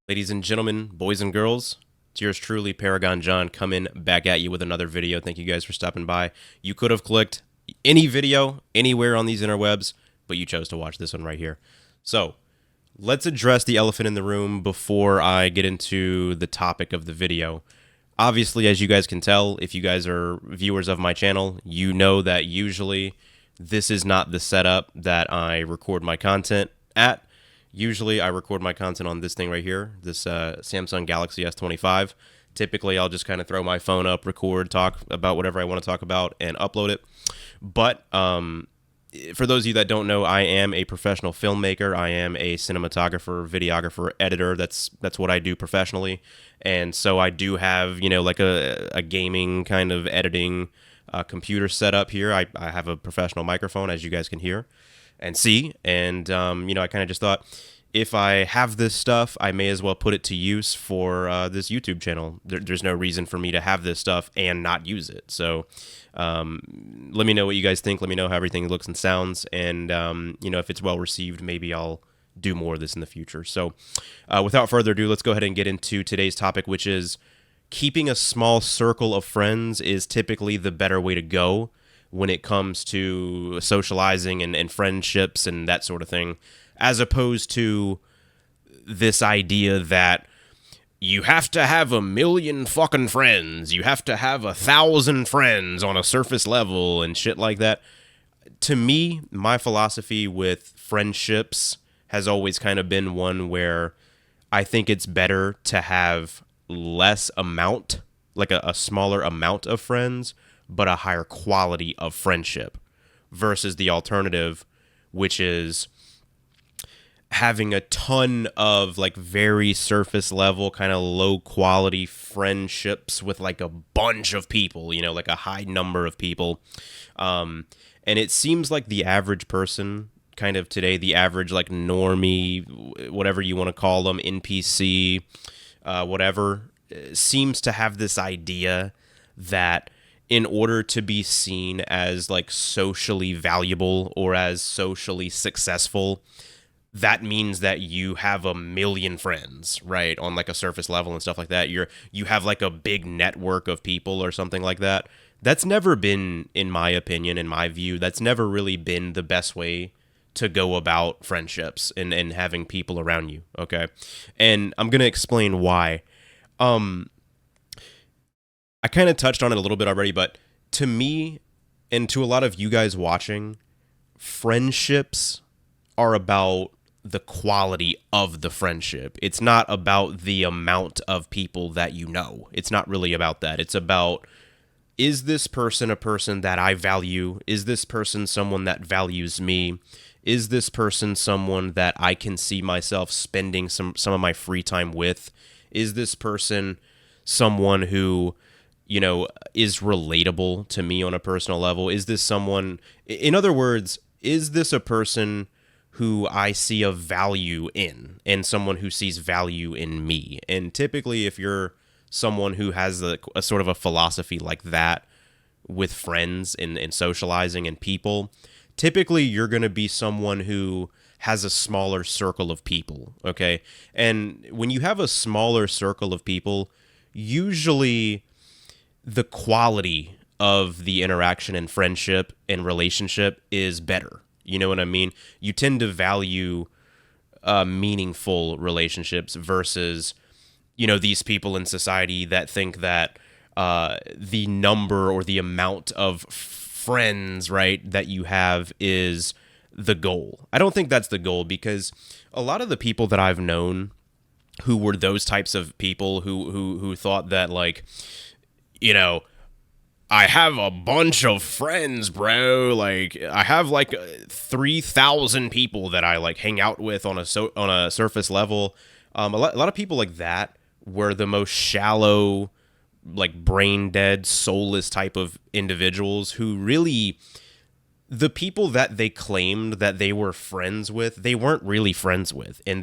Ladies and gentlemen, boys and girls, it's yours truly, Paragon John, coming back at you with another video. Thank you guys for stopping by. You could have clicked any video anywhere on these interwebs, but you chose to watch this one right here. So, let's address the elephant in the room before I get into the topic of the video. Obviously, as you guys can tell, if you guys are viewers of my channel, you know that usually this is not the setup that I record my content at. Usually I record my content on this thing right here, this Samsung Galaxy S25. Typically, I'll just kind of throw my phone up, record, talk about whatever I want to talk about, and upload it. But for those of you that don't know, I am a professional filmmaker. I am a cinematographer, videographer, editor. That's what I do professionally. And so I do have, like a gaming kind of editing computer setup here. I have a professional microphone, as you guys can hear and see. And, I kind of just thought, if I have this stuff, I may as well put it to use for this YouTube channel. There's no reason for me to have this stuff and not use it. So let me know what you guys think. Let me know how everything looks and sounds. And, if it's well received, maybe I'll do more of this in the future. So without further ado, let's go ahead and get into today's topic, which is keeping a small circle of friends is typically the better way to go when it comes to socializing and friendships and that sort of thing, as opposed to this idea that you have to have 1,000,000 fucking friends, you have to have 1,000 friends on a surface level and shit like that. To me, my philosophy with friendships has always kind of been one where I think it's better to have less amount, like a smaller amount of friends, but a higher quality of friendship, versus the alternative, which is having a ton of like very surface level, kind of low quality friendships with like a bunch of people, like a high number of people. And it seems like the average person kind of today, the average like normie, whatever you want to call them, NPC, whatever, seems to have this idea that in order to be seen as like socially valuable or as socially successful, that means that you have 1,000,000 friends, right? On like a surface level and stuff like that. You have like a big network of people or something like that. That's never been, in my opinion, in my view, that's never really been the best way to go about friendships and having people around you, okay? And I'm going to explain why. I kind of touched on it a little bit already, but to me, and to a lot of you guys watching, friendships are about the quality of the friendship. It's not about the amount of people that you know. It's not really about that. It's about, is this person a person that I value? Is this person someone that values me? Is this person someone that I can see myself spending some of my free time with? Is this person someone who, is relatable to me on a personal level? Is this someone, in other words, is this a person who I see a value in and someone who sees value in me? And typically, if you're someone who has a sort of a philosophy like that with friends and socializing and people, typically you're going to be someone who has a smaller circle of people, okay? And when you have a smaller circle of people, usually the quality of the interaction and friendship and relationship is better. You know what I mean? You tend to value meaningful relationships versus, these people in society that think that the number or the amount of friends, right, that you have is the goal. I don't think that's the goal, because a lot of the people that I've known who were those types of people who thought that, like, I have a bunch of friends, bro. Like, I have like 3,000 people that I like hang out with on a surface level. A lot of people like that were the most shallow, like brain dead, soulless type of individuals who really, the people that they claimed that they were friends with, they weren't really friends with, and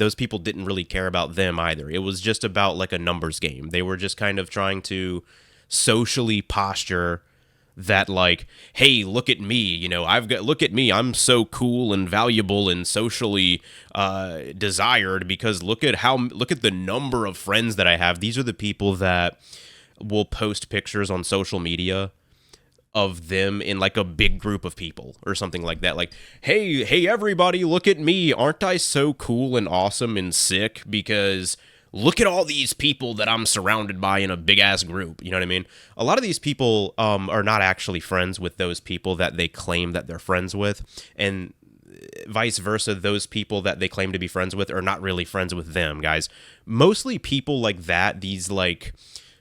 those people didn't really care about them either. It was just about like a numbers game. They were just kind of trying to socially posture that like, hey, look at me, look at me, I'm so cool and valuable and socially desired because look at the number of friends that I have. These are the people that will post pictures on social media of them in like a big group of people or something like that. Like, hey, everybody, look at me. Aren't I so cool and awesome and sick? Because look at all these people that I'm surrounded by in a big ass group. You know what I mean? A lot of these people are not actually friends with those people that they claim that they're friends with. And vice versa, those people that they claim to be friends with are not really friends with them, guys. Mostly people like that, these like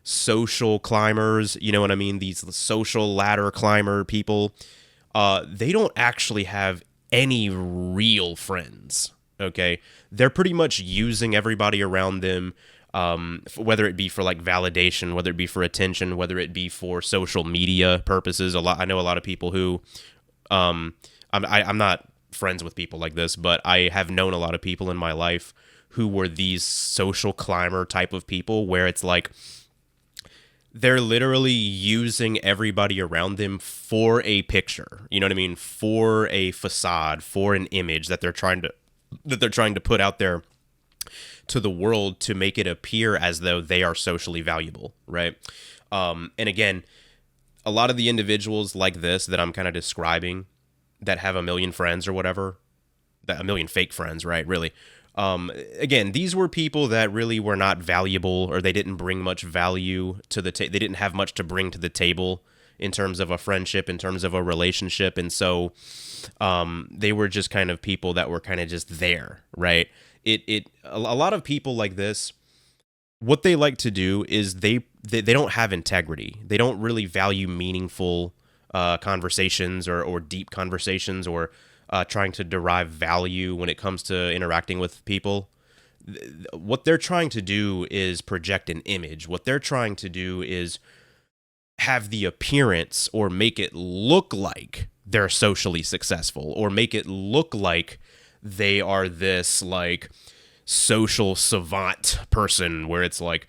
social climbers, you know what I mean? These social ladder climber people, they don't actually have any real friends, okay? They're pretty much using everybody around them, whether it be for like validation, whether it be for attention, whether it be for social media purposes. I know a lot of people who, I'm not friends with people like this, but I have known a lot of people in my life who were these social climber type of people where it's like, they're literally using everybody around them for a picture. You know what I mean? For a facade, for an image that they're trying to put out there to the world to make it appear as though they are socially valuable, right? And again, a lot of the individuals like this that I'm kind of describing that have a million friends or whatever, a million fake friends, right? Really. Again, these were people that really were not valuable, or they didn't bring much value to the they didn't have much to bring to the table in terms of a friendship, in terms of a relationship, and so they were just kind of people that were kind of just there, right? A lot of people like this, what they like to do is they don't have integrity. They don't really value meaningful conversations or deep conversations or trying to derive value when it comes to interacting with people. What they're trying to do is project an image. What they're trying to do is have the appearance or make it look like they're socially successful, or make it look like they are this like social savant person where it's like,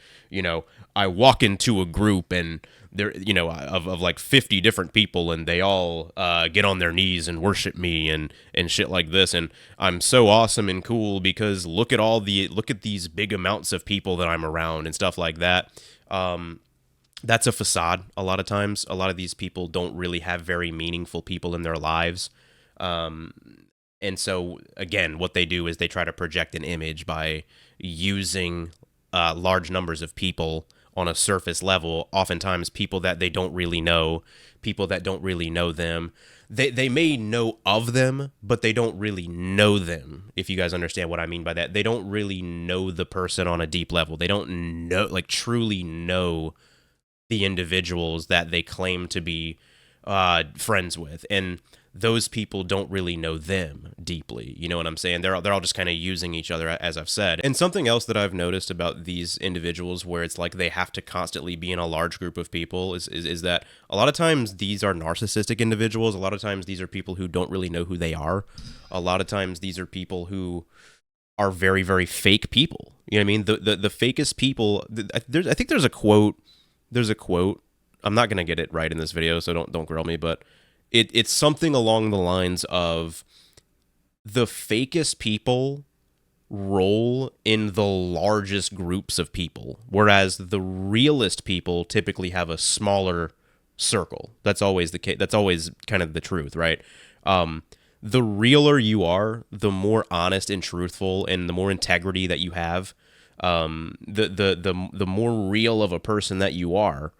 I walk into a group and there, of like 50 different people, and they all get on their knees and worship me and shit like this, and I'm so awesome and cool because look at these big amounts of people that I'm around and stuff like that. That's a facade. A lot of times, a lot of these people don't really have very meaningful people in their lives. And so again, what they do is they try to project an image by using large numbers of people on a surface level, oftentimes people that they don't really know, people that don't really know them. They may know of them, but they don't really know them, if you guys understand what I mean by that. They don't really know the person on a deep level. They don't know, like truly know the individuals that they claim to be friends with. And those people don't really know them deeply. You know what I'm saying? They're all just kind of using each other, as I've said. And something else that I've noticed about these individuals where it's like they have to constantly be in a large group of people is that a lot of times these are narcissistic individuals. A lot of times these are people who don't really know who they are. A lot of times these are people who are very, very fake people. You know what I mean? The fakest people. I think there's a quote. I'm not going to get it right in this video, so don't grill me, but it's something along the lines of the fakest people roll in the largest groups of people, whereas the realest people typically have a smaller circle. That's always the case. That's always kind of the truth, right? The realer you are, the more honest and truthful and the more integrity that you have, the more real of a person that you are,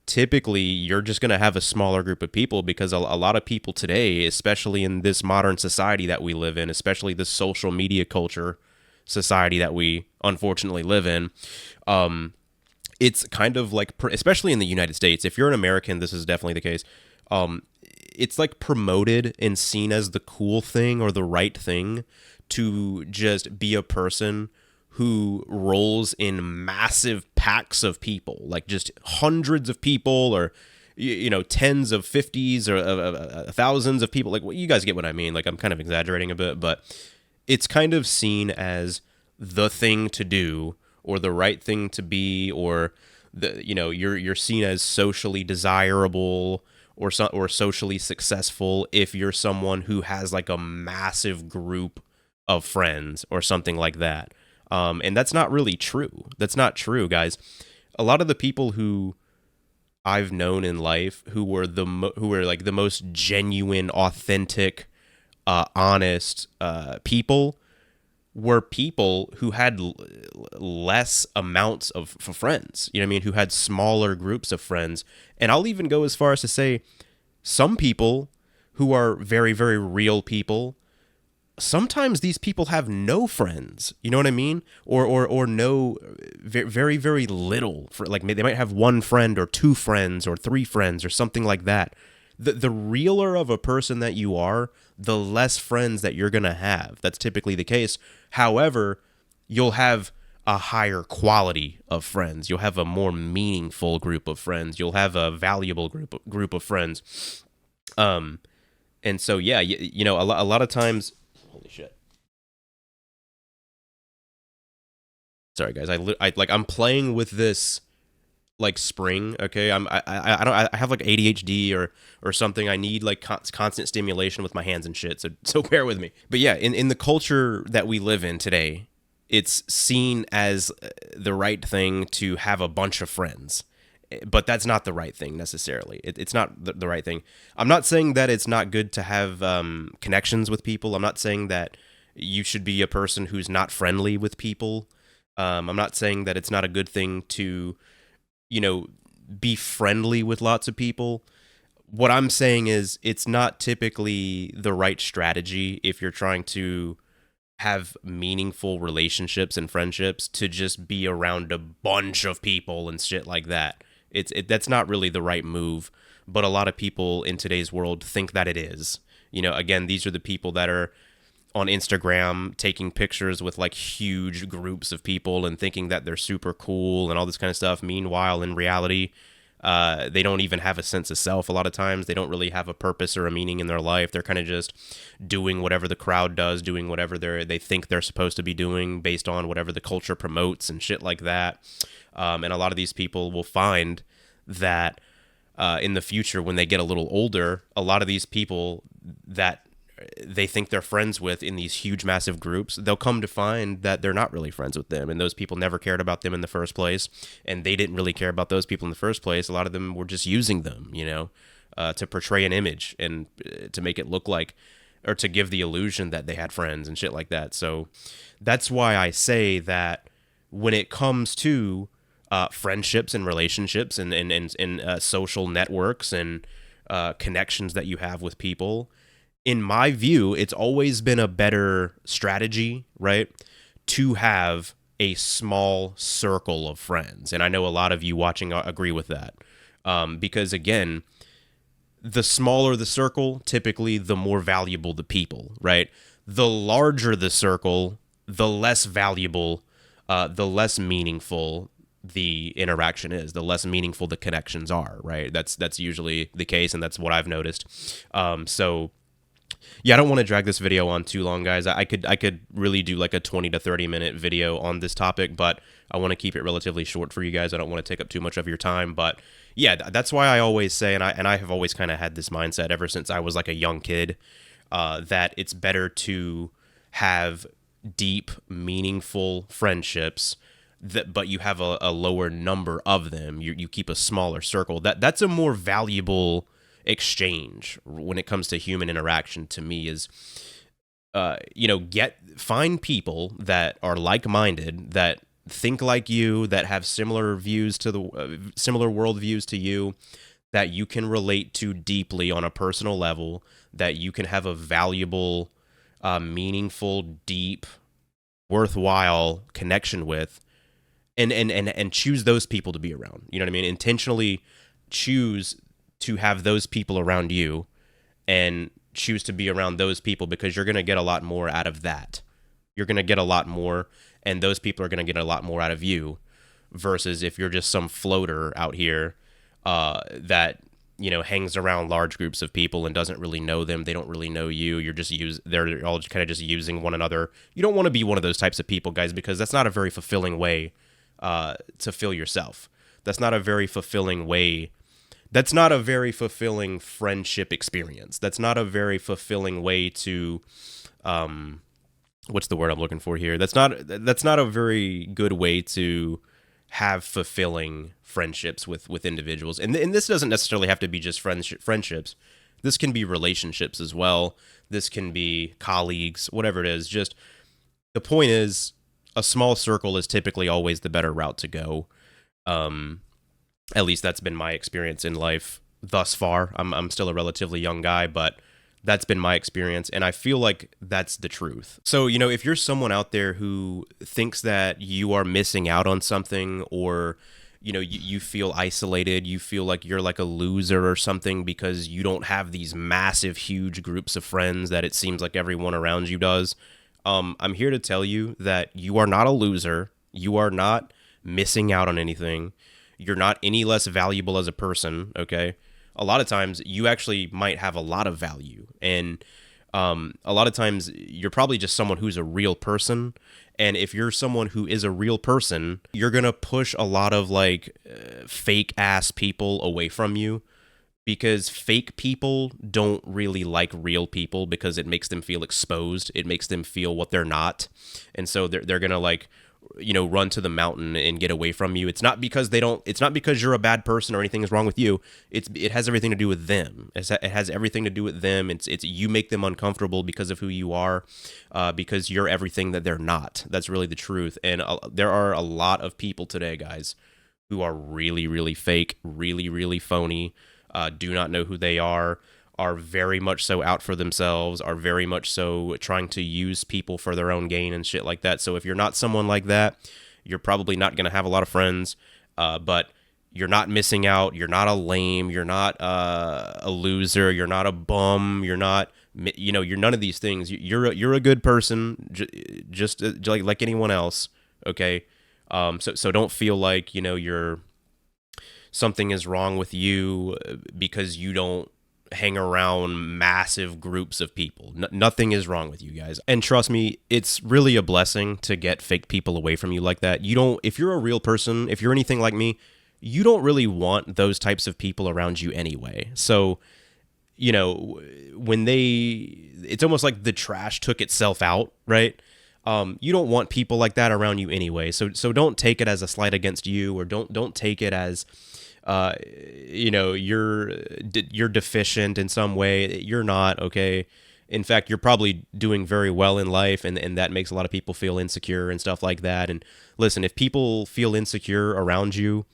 typically you're just going to have a smaller group of people because a lot of people today, especially in this modern society that we live in, especially the social media culture society that we unfortunately live in, it's kind of like, especially in the United States, if you're an American, this is definitely the case. It's like promoted and seen as the cool thing or the right thing to just be a person who rolls in massive packs of people, like just hundreds of people, or tens of fifties or thousands of people. Like, well, you guys get what I mean. Like, I'm kind of exaggerating a bit, but it's kind of seen as the thing to do or the right thing to be, or you're seen as socially desirable or socially successful if you're someone who has like a massive group of friends or something like that. And that's not really true. That's not true, guys. A lot of the people who I've known in life who were who were like the most genuine, authentic, honest people were people who had less amounts of friends. You know what I mean? Who had smaller groups of friends. And I'll even go as far as to say some people who are very, very real people, sometimes these people have no friends. You know what I mean? Or no, very, very little. For like, they might have one friend or two friends or three friends or something like that. The realer of a person that you are, the less friends that you're going to have. That's typically the case. However, you'll have a higher quality of friends. You'll have a more meaningful group of friends. You'll have a valuable group of friends. And so, yeah, you know, a lot of times, holy shit. Sorry, guys. I'm playing with this like spring. Okay, I have like ADHD or something. I need like constant stimulation with my hands and shit. So bear with me. But yeah, in the culture that we live in today, it's seen as the right thing to have a bunch of friends. But that's not the right thing necessarily. It's not the right thing. I'm not saying that it's not good to have connections with people. I'm not saying that you should be a person who's not friendly with people. I'm not saying that it's not a good thing to, you know, be friendly with lots of people. What I'm saying is it's not typically the right strategy if you're trying to have meaningful relationships and friendships to just be around a bunch of people and shit like that. That's not really the right move, but a lot of people in today's world think that it is. You know, again, these are the people that are on Instagram taking pictures with like huge groups of people and thinking that they're super cool and all this kind of stuff. Meanwhile, in reality, they don't even have a sense of self. A lot of times they don't really have a purpose or a meaning in their life. They're kind of just doing whatever the crowd does, doing whatever they think they're supposed to be doing based on whatever the culture promotes and shit like that. And a lot of these people will find that in the future, when they get a little older, a lot of these people that they think they're friends with in these huge, massive groups, they'll come to find that they're not really friends with them. And those people never cared about them in the first place. And they didn't really care about those people in the first place. A lot of them were just using them, you know, to portray an image and to make it look like, or to give the illusion that they had friends and shit like that. So that's why I say that when it comes to friendships and relationships and social networks and connections that you have with people, in my view, it's always been a better strategy, right, to have a small circle of friends. And I know a lot of you watching agree with that. Because, again, the smaller the circle, typically the more valuable the people, right? The larger the circle, the less valuable, the less meaningful the interaction is, the less meaningful the connections are, right? That's usually the case, and that's what I've noticed. So yeah, I don't want to drag this video on too long, guys. I could really do like a 20 to 30 minute video on this topic, but I want to keep it relatively short for you guys. I don't want to take up too much of your time, but yeah, that's why I always say, and I have always kind of had this mindset ever since I was like a young kid, that it's better to have deep, meaningful friendships but you have a lower number of them. You keep a smaller circle. That's a more valuable exchange when it comes to human interaction to me. Is find people that are like-minded, that think like you, that have similar views to similar worldviews to you, that you can relate to deeply on a personal level, that you can have a valuable, meaningful, deep, worthwhile connection with, and choose those people to be around. You know what I mean? Intentionally choose to have those people around you and choose to be around those people, because you're going to get a lot more out of that. You're going to get a lot more, and those people are going to get a lot more out of you, versus if you're just some floater out here that, hangs around large groups of people and doesn't really know them. They don't really know you. They're all kind of just using one another. You don't want to be one of those types of people, guys, because that's not a very fulfilling way to fill yourself. That's not a very fulfilling way that's not a very fulfilling friendship experience. That's not a very fulfilling way to what's the word I'm looking for here? That's not a very good way to have fulfilling friendships with individuals. And this doesn't necessarily have to be just friendships. This can be relationships as well. This can be colleagues, whatever it is. Just the point is, a small circle is typically always the better route to go. At least that's been my experience in life thus far. I'm still a relatively young guy, but that's been my experience, and I feel like that's the truth. So, if you're someone out there who thinks that you are missing out on something, or you feel isolated, you feel like you're like a loser or something because you don't have these massive, huge groups of friends that it seems like everyone around you does, I'm here to tell you that you are not a loser. You are not missing out on anything. You're not any less valuable as a person, okay? A lot of times you actually might have a lot of value, and a lot of times you're probably just someone who's a real person. And if you're someone who is a real person, you're gonna push a lot of fake ass people away from you, because fake people don't really like real people because it makes them feel exposed. It makes them feel what they're not, and so they're gonna run to the mountain and get away from you. It's not because you're a bad person or anything is wrong with you. It has everything to do with them. It has everything to do with them. It's you make them uncomfortable because of who you are, because you're everything that they're not. That's really the truth. And there are a lot of people today, guys, who are really, really fake, really, really phony, do not know who they are very much so out for themselves, are very much so trying to use people for their own gain and shit like that. So if you're not someone like that, you're probably not going to have a lot of friends, but you're not missing out. You're not a lame. You're not a loser. You're not a bum. You're not, you're none of these things. You're a good person, just like anyone else. Okay. So don't feel like, you're something is wrong with you because you don't hang around massive groups of people. Nothing is wrong with you guys. And trust me, it's really a blessing to get fake people away from you like that. If you're a real person, if you're anything like me, you don't really want those types of people around you anyway. So, it's almost like the trash took itself out, right? You don't want people like that around you anyway. So don't take it as a slight against you, or don't take it as you're deficient in some way. You're not, okay? In fact, you're probably doing very well in life, and that makes a lot of people feel insecure and stuff like that. And listen, if people feel insecure around you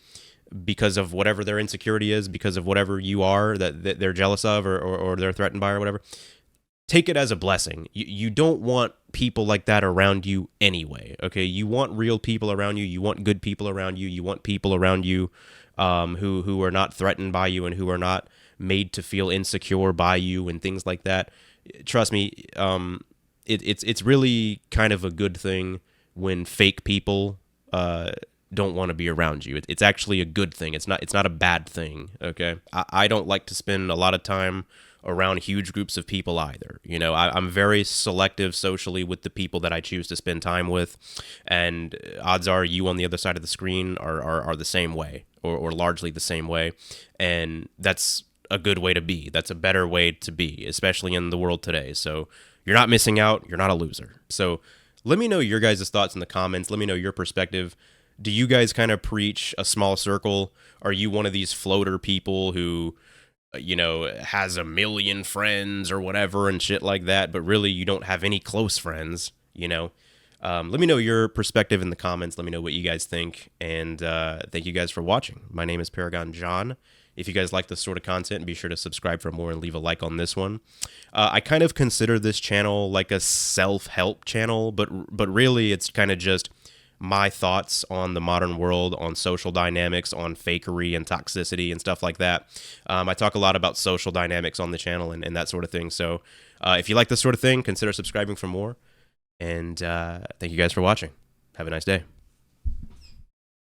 because of whatever their insecurity is, because of whatever you are that they're jealous of, or they're threatened by, or whatever, take it as a blessing. You don't want people like that around you anyway, okay? You want real people around you. You want good people around you. You want people around you who are not threatened by you, and who are not made to feel insecure by you and things like that. Trust me, it's really kind of a good thing when fake people don't want to be around you. It's actually a good thing. It's not a bad thing, okay? I don't like to spend a lot of time around huge groups of people either. I'm very selective socially with the people that I choose to spend time with, and odds are you on the other side of the screen are the same way, or largely the same way, and that's a good way to be. That's a better way to be, especially in the world today. So you're not missing out. You're not a loser. So let me know your guys' thoughts in the comments. Let me know your perspective. Do you guys kind of preach a small circle? Are you one of these floater people who has a million friends or whatever and shit like that, but really you don't have any close friends? Let me know your perspective in the comments. Let me know what you guys think, and thank you guys for watching. My name is Paragon John. If you guys like this sort of content, be sure to subscribe for more and leave a like on this one. I kind of consider this channel like a self-help channel, but really it's kind of just my thoughts on the modern world, on social dynamics, on fakery and toxicity and stuff like that. I talk a lot about social dynamics on the channel and that sort of thing. So if you like this sort of thing, consider subscribing for more. And thank you guys for watching. Have a nice day.